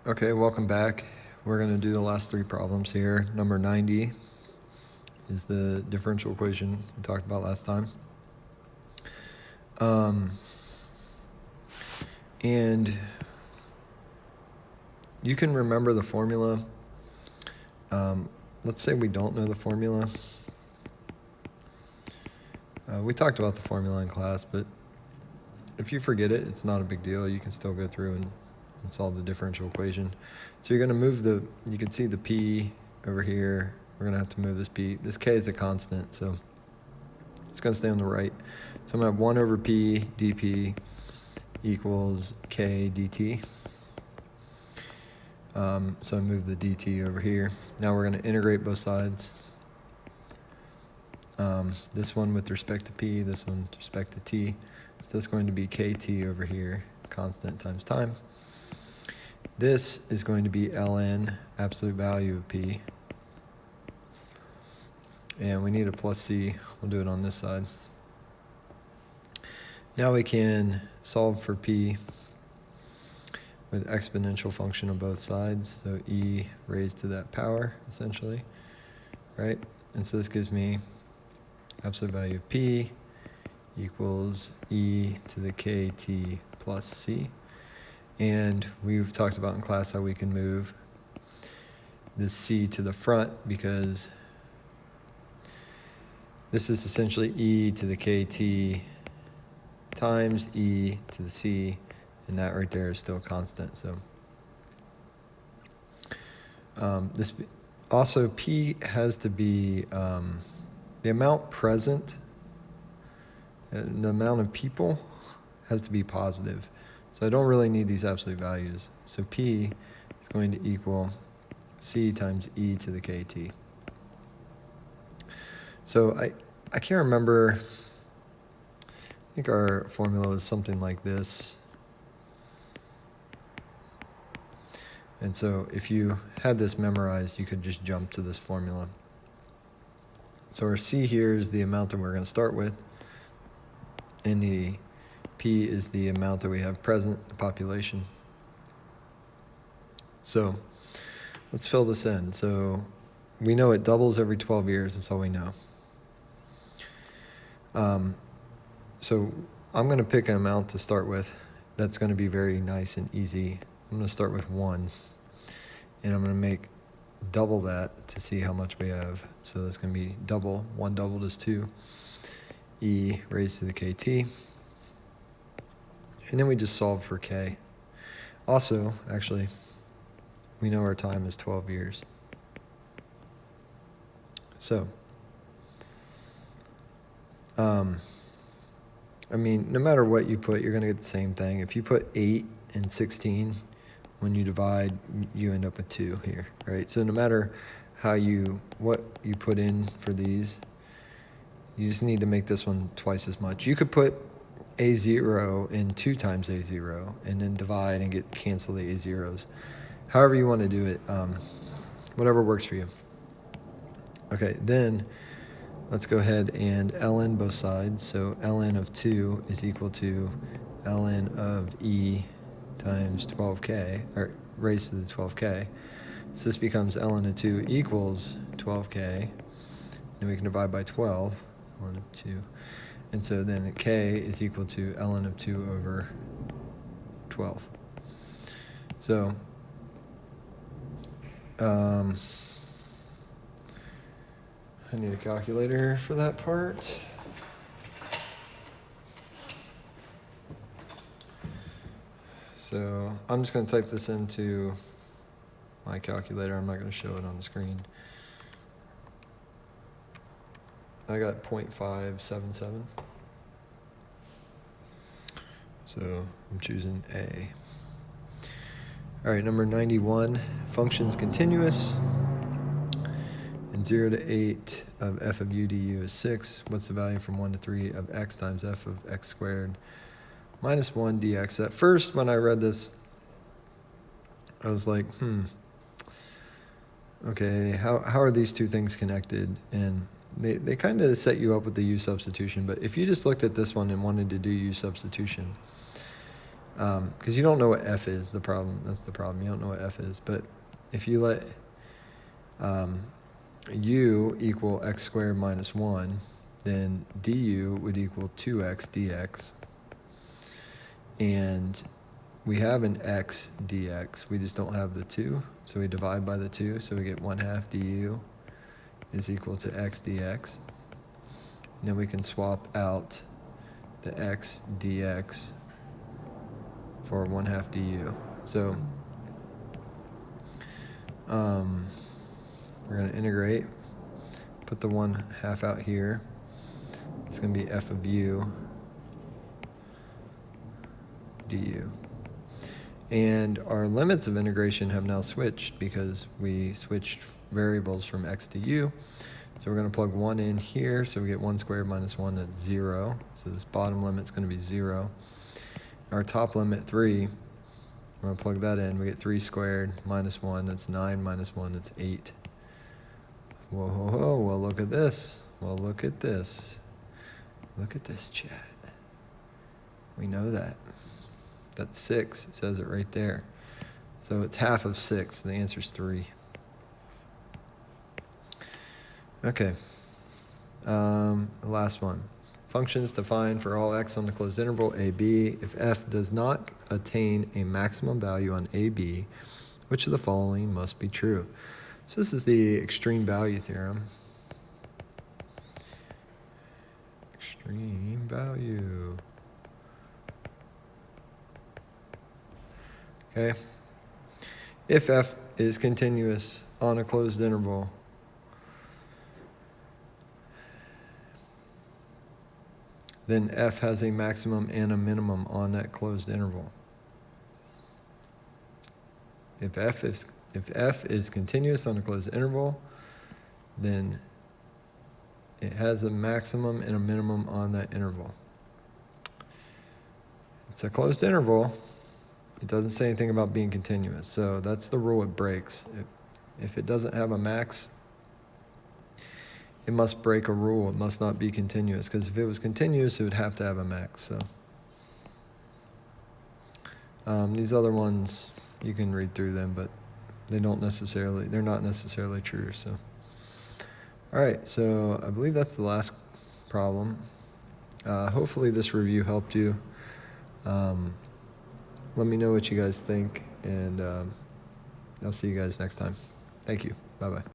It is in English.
Okay, welcome back. We're going to do the last three problems here. Number 90 is the differential equation we talked about last time. And you can remember the formula. Let's say we don't know the formula. We talked about the formula in class, but if you forget it, it's not a big deal. You can still go through and solve the differential equation. So you're going to move you can see the p over here. We're going to have to move this p. This k is a constant, so it's going to stay on the right. So I'm going to have 1 over p dp equals k dt. So I move the dt over here. Now we're going to integrate both sides. This one with respect to p, this one with respect to t. So it's going to be kt over here, constant times time. This is going to be ln, absolute value of p. And we need a plus c. We'll do it on this side. Now we can solve for p with exponential function on both sides. So e raised to that power, essentially, right? And so this gives me absolute value of p equals e to the kt plus c. And we've talked about in class how we can move this c to the front because this is essentially e to the kt times e to the c, and that right there is still constant. So this also p has to be the amount present, the amount of people has to be positive. So I don't really need these absolute values. So p is going to equal c times e to the kt. So I can't remember, I think our formula was something like this. And so if you had this memorized, you could just jump to this formula. So our c here is the amount that we're going to start with, and the p is the amount that we have present, the population. So let's fill this in. So we know it doubles every 12 years, that's all we know. So I'm going to pick an amount to start with that's going to be very nice and easy. I'm going to start with 1, and I'm going to make double that to see how much we have. So that's going to be double. 1 doubled is 2. E raised to the kt. And then we just solve for k. Also, actually, we know our time is 12 years. So, I mean, no matter what you put, you're going to get the same thing. If you put 8 and 16, when you divide, you end up with 2 here, right? So no matter what you put in for these, you just need to make this one twice as much. You could put a0 in 2 times a0 and then divide and cancel the a0s. However you want to do it, whatever works for you. Okay, then let's go ahead and ln both sides. So ln of 2 is equal to ln of e times 12k, or raised to the 12k. So this becomes ln of 2 equals 12k, and we can divide by 12, ln of 2. And so then k is equal to ln of 2 over 12. So I need a calculator for that part. So I'm just going to type this into my calculator. I'm not going to show it on the screen. I got 0.577. So I'm choosing A. All right, number 91, function's continuous. And 0 to 8 of f of u du is 6. What's the value from 1 to 3 of x times f of x squared minus 1 dx? At first, when I read this, I was like, okay, how are these two things connected? And they kind of set you up with the u substitution. But if you just looked at this one and wanted to do u substitution, because you don't know what f is. That's the problem. You don't know what f is. But if you let u equal x squared minus 1, then du would equal 2x dx. And we have an x dx. We just don't have the 2. So we divide by the 2. So we get 1/2 du is equal to x dx. And then we can swap out the x dx for 1/2 du. So we're going to integrate, put the 1/2 out here. It's going to be f of u du. And our limits of integration have now switched because we switched variables from x to u. So we're going to plug 1 in here, so we get 1 squared minus 1, that's 0. So this bottom limit's going to be 0. Our top limit, 3, we're going to plug that in. We get 3 squared minus 1, that's 9 minus 1, that's 8. Whoa, whoa, whoa, well, look at this. Well, look at this. Look at this, chat. We know that. That's 6. It says it right there. So it's half of 6. The answer is 3. Okay. The last one. Functions defined for all x on the closed interval ab. If f does not attain a maximum value on ab, which of the following must be true? So this is the extreme value theorem. Extreme value. Okay. If f is continuous on a closed interval, then f has a maximum and a minimum on that closed interval. If f is continuous on a closed interval, then it has a maximum and a minimum on that interval. It's a closed interval. It doesn't say anything about being continuous, so that's the rule it breaks. If it doesn't have a max, it must break a rule. It must not be continuous, because if it was continuous, it would have to have a max. So these other ones, you can read through them, but they're not necessarily true. So all right, so I believe that's the last problem. Hopefully this review helped you. Let me know what you guys think, and I'll see you guys next time. Thank you. Bye-bye.